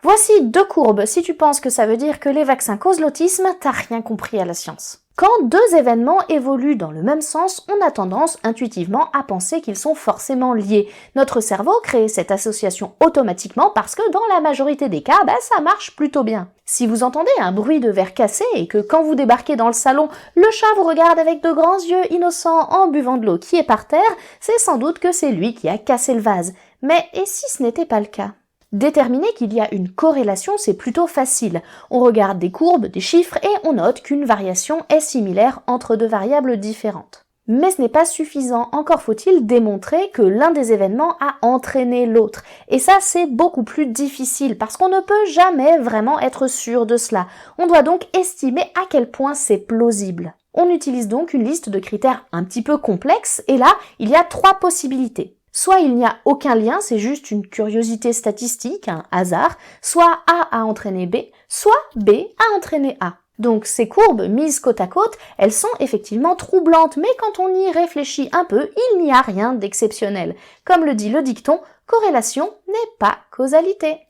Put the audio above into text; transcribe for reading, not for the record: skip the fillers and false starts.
Voici 2 courbes. Si tu penses que ça veut dire que les vaccins causent l'autisme, t'as rien compris à la science. Quand 2 événements évoluent dans le même sens, on a tendance intuitivement à penser qu'ils sont forcément liés. Notre cerveau crée cette association automatiquement parce que dans la majorité des cas, ça marche plutôt bien. Si vous entendez un bruit de verre cassé et que quand vous débarquez dans le salon, le chat vous regarde avec de grands yeux innocents en buvant de l'eau qui est par terre, c'est sans doute que c'est lui qui a cassé le vase. Mais et si ce n'était pas le cas ? Déterminer qu'il y a une corrélation, c'est plutôt facile. On regarde des courbes, des chiffres et on note qu'une variation est similaire entre 2 variables différentes. Mais ce n'est pas suffisant, encore faut-il démontrer que l'un des événements a entraîné l'autre. Et ça, c'est beaucoup plus difficile parce qu'on ne peut jamais vraiment être sûr de cela. On doit donc estimer à quel point c'est plausible. On utilise donc une liste de critères un petit peu complexe et là, il y a 3 possibilités. Soit il n'y a aucun lien, c'est juste une curiosité statistique, un hasard, soit A a entraîné B, soit B a entraîné A. Donc ces courbes mises côte à côte, elles sont effectivement troublantes, mais quand on y réfléchit un peu, il n'y a rien d'exceptionnel. Comme le dit le dicton, corrélation n'est pas causalité.